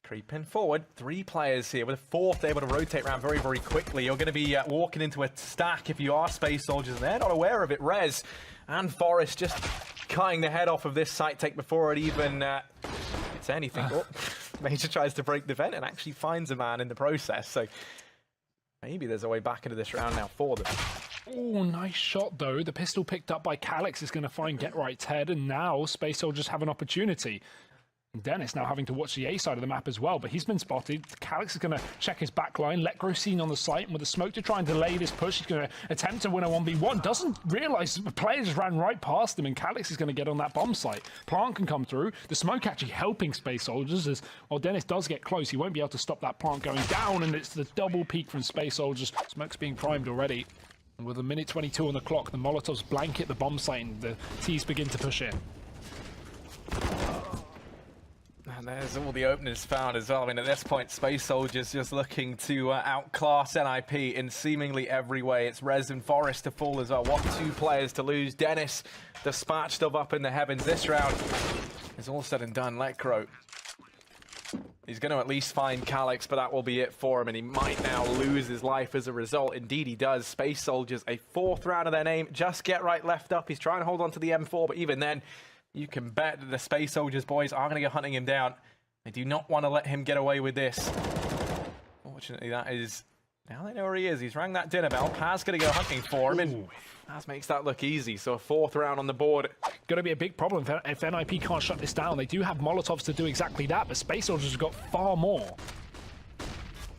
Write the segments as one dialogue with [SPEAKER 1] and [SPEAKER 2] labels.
[SPEAKER 1] Creeping forward, 3 players here with a 4th able to rotate around very, very quickly. You're going to be walking into a stack if you are Space Soldiers, and they're not aware of it. Rez and Forest just cutting the head off of this site take before it even gets anything. Oh, Major tries to break the vent and actually finds a man in the process. So maybe there's a way back into this round now for them.
[SPEAKER 2] Oh, nice shot though. The pistol picked up by Calyx is going to find GeT_RIGHT's head, and now Space Soldiers have an opportunity. Dennis now having to watch the A side of the map as well, but he's been spotted. Calyx is going to check his back line. Letgro seen on the site, and with the smoke to try and delay this push, he's going to attempt to win a 1v1. Doesn't realise the player just ran right past him, and Calyx is going to get on that bomb site. Plant can come through. The smoke actually helping Space Soldiers, as while Dennis does get close, he won't be able to stop that plant going down, and it's the double peak from Space Soldiers. Smoke's being primed already. And with a minute 22 on the clock, the Molotovs blanket the bomb site, and the T's begin to push in.
[SPEAKER 1] And there's all the openings found as well. I mean, at this point, Space Soldiers just looking to outclass NIP in seemingly every way. It's Rez and Forest to fall as well. What 2 players to lose? Dennis dispatched of up in the heavens. This round is all said and done. Letgro, he's going to at least find Calyx, but that will be it for him, and he might now lose his life as a result. Indeed, he does. Space Soldiers, a 4th round of their name. Just GeT_RIGHT left up. He's trying to hold on to the M4, but even then, you can bet that the Space Soldiers boys are going to go hunting him down. They do not want to let him get away with this. Fortunately, that is... Now they know where he is. He's rang that dinner bell. Paz going to go hunting for him, and Paz makes that look easy. So a 4th round on the board.
[SPEAKER 2] Going to be a big problem if NIP can't shut this down. They do have Molotovs to do exactly that, but Space Soldiers have got far more.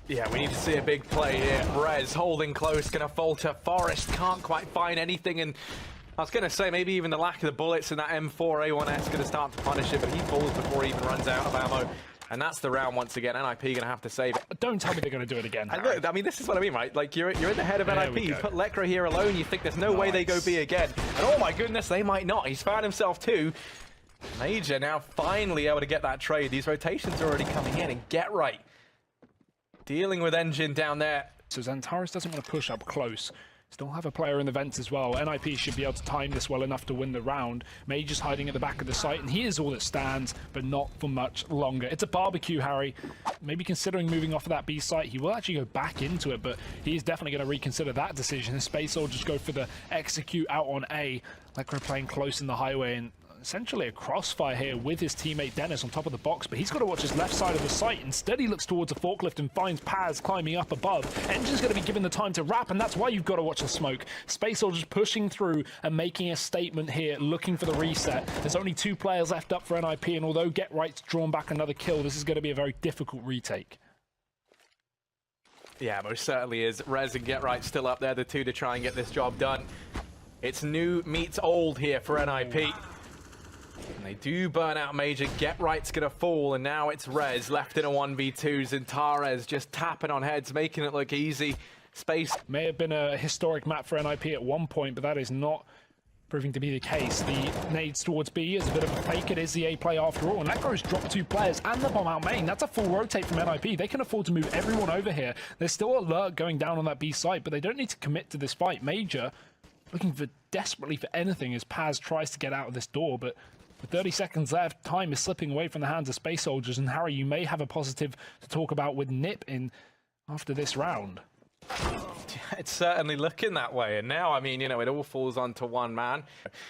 [SPEAKER 1] Yeah, we need to see a big play here. Rez holding close, going to falter. Forest can't quite find anything, and I was going to say, maybe even the lack of the bullets in that M4A1S going to start to punish it, but he falls before he even runs out of ammo. And that's the round once again. NIP going to have to save it.
[SPEAKER 2] Don't tell me they're going to do it again.
[SPEAKER 1] And look, I mean, this is what I mean, right? Like, you're in the head of NIP. You put Letgro here alone, you think there's no way they go B again. And oh my goodness, they might not. He's found himself too. Major now finally able to get that trade. These rotations are already coming in, and GeT_RIGHT dealing with Engine down there.
[SPEAKER 2] So Xantares doesn't want to push up close. Still have a player in the vents as well. NIP should be able to time this well enough to win the round. Major's hiding at the back of the site, and he is all that stands, but not for much longer. It's a barbecue, Harry. Maybe considering moving off of that B site. He will actually go back into it, but he is definitely going to reconsider that decision. Space Soldiers go for the execute out on A. Letgro playing close in the highway, and essentially a crossfire here with his teammate Dennis on top of the box, but he's got to watch his left side of the site. Instead, he looks towards a forklift and finds Paz climbing up above. Engine's going to be given the time to wrap, and that's why you've got to watch the smoke. Space Soldiers pushing through and making a statement here, looking for the reset. There's only 2 players left up for NIP, and although GeT_RIGHT's drawn back another kill, this is going to be a very difficult retake.
[SPEAKER 1] Yeah, most certainly is. Rez and GeT_RIGHT still up there, the 2 to try and get this job done. It's new meets old here for NIP. And they do burn out Major. GeT_RIGHT's going to fall, and now it's Rez left in a 1v2. Xantares just tapping on heads, making it look easy. Space
[SPEAKER 2] may have been a historic map for NIP at one point, but that is not proving to be the case. The nades towards B is a bit of a fake. It is the A play after all, and Letgro's dropped 2 players and the bomb out main. That's a full rotate from NIP. They can afford to move everyone over here. There's still alert going down on that B site, but they don't need to commit to this fight. Major looking for desperately for anything as Paz tries to get out of this door, but with 30 seconds left, time is slipping away from the hands of Space Soldiers, and Harry, you may have a positive to talk about with Nip in after this round.
[SPEAKER 1] It's certainly looking that way, and now, I mean, you know, it all falls onto one man.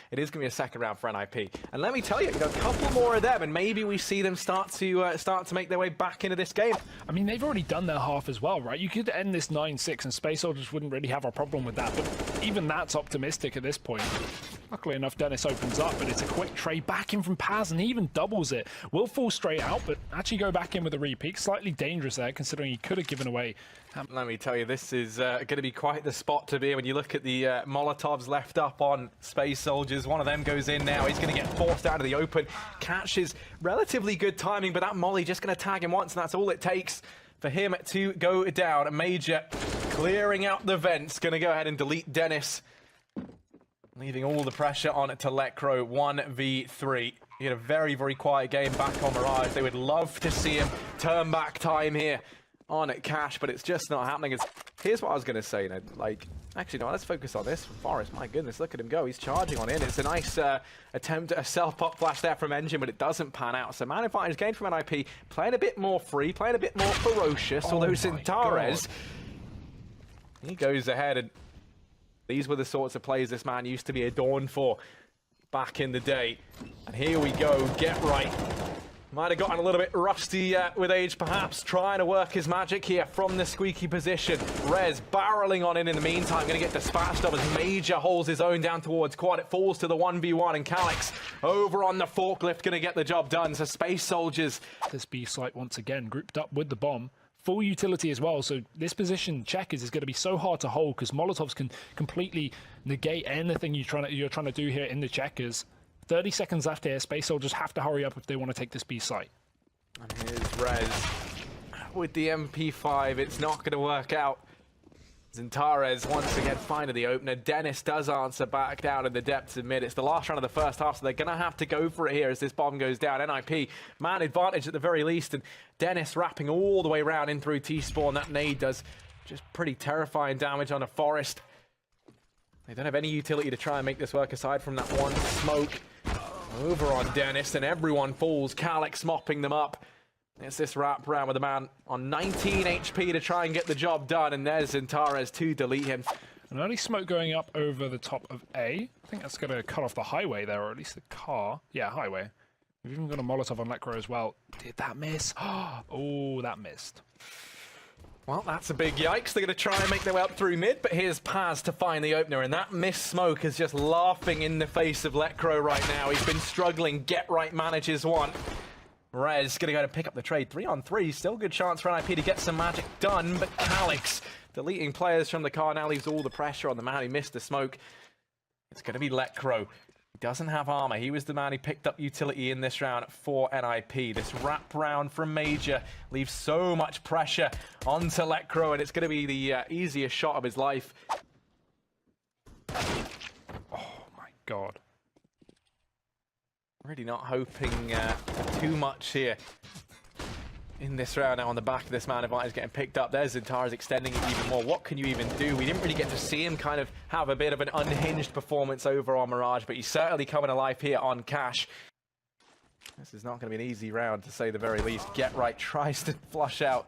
[SPEAKER 1] It is going to be a 2nd round for NIP, and let me tell you, a couple more of them, and maybe we see them start to make their way back into this game.
[SPEAKER 2] I mean, they've already done their half as well, right? You could end this 9-6, and Space Soldiers wouldn't really have a problem with that, but even that's optimistic at this point. Luckily enough, Dennis opens up, but it's a quick trade back in from Paz, and he even doubles it. Will fall straight out, but actually go back in with a repeat. Slightly dangerous there, considering he could have given away.
[SPEAKER 1] Let me tell you, this is going to be quite the spot to be when you look at the Molotovs left up on Space Soldiers. One of them goes in now. He's going to get forced out of the open. Catches relatively good timing, but that molly just going to tag him once, and that's all it takes for him to go down. Major clearing out the vents. Going to go ahead and delete Dennis, leaving all the pressure on it to Letgro. 1v3. He had a very, very quiet game back on Mirage. They would love to see him turn back time here on Cash, but it's just not happening. here's what I was going to say. Like, actually, no, let's focus on this. Forest, my goodness, look at him go. He's charging on in. It's a nice attempt at a self-pop flash there from Engine, but it doesn't pan out. So Man Advantage gained from NIP, playing a bit more free, playing a bit more ferocious. Although Zintares, he goes ahead, and these were the sorts of plays this man used to be adorned for back in the day. And here we go, Get Right. Might have gotten a little bit rusty with age, perhaps, trying to work his magic here from the squeaky position. Rez barreling on in the meantime, going to get dispatched of as Major holds his own down towards quad. It falls to the 1v1, and Calyx over on the forklift, going to get the job done. So Space Soldiers.
[SPEAKER 2] This B site once again grouped up with the bomb. Full utility as well, so this position, Checkers, is going to be so hard to hold because Molotovs can completely negate anything you're trying to do here in the Checkers. 30 seconds left here. Space Soldiers have to hurry up if they want to take this B site.
[SPEAKER 1] And here's Rez with the MP5. It's not going to work out. Zintares once again finding the opener. Dennis does answer back down in the depths of mid. It's the last round of the first half, so they're going to have to go for it here as this bomb goes down. NIP, man advantage at the very least, and Dennis wrapping all the way around in through T-Spawn. That nade does just pretty terrifying damage on a Forest. They don't have any utility to try and make this work aside from that one smoke over on Dennis, and everyone falls. Calyx mopping them up. It's this wrap round with a man on 19 HP to try and get the job done, and there's Zintares to delete him.
[SPEAKER 2] An early smoke going up over the top of A. I think that's going to cut off the highway there, or at least the car. Yeah, highway. We've even got a Molotov on Lekr0 as well. Did that miss? Oh, that missed.
[SPEAKER 1] Well, that's a big yikes. They're going to try and make their way up through mid, but here's Paz to find the opener, and that missed smoke is just laughing in the face of Lekr0 right now. He's been struggling. Get Right manages one. Rez going to go to pick up the trade. 3-on-3, still good chance for NIP to get some magic done, but Calyx deleting players from the car now leaves all the pressure on the man who missed the smoke. It's going to be Lekr0. He doesn't have armor. He was the man who picked up utility in this round for NIP. This wrap round from Major leaves so much pressure onto Lekr0, and it's going to be the easiest shot of his life.
[SPEAKER 2] Oh my god.
[SPEAKER 1] Really not hoping too much here in this round. Now on the back of this man advantage getting picked up. There's Zintares extending it even more. What can you even do? We didn't really get to see him kind of have a bit of an unhinged performance over on Mirage, but he's certainly coming alive here on Cash. This is not going to be an easy round, to say the very least. Get Right tries to flush out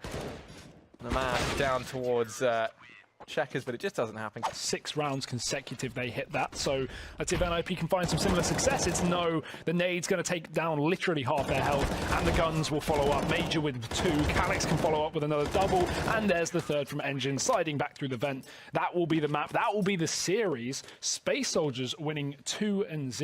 [SPEAKER 1] the man down towards Checkers, but it just doesn't happen.
[SPEAKER 2] 6 rounds consecutive they hit that, so let's see if NIP can find some similar success. It's no. The nade's going to take down literally half their health, and the guns will follow up. Major with 2, Calyx can follow up with another double, and there's the third from Engine, sliding back through the vent. That will be the map, that will be the series. Space Soldiers winning 2-0.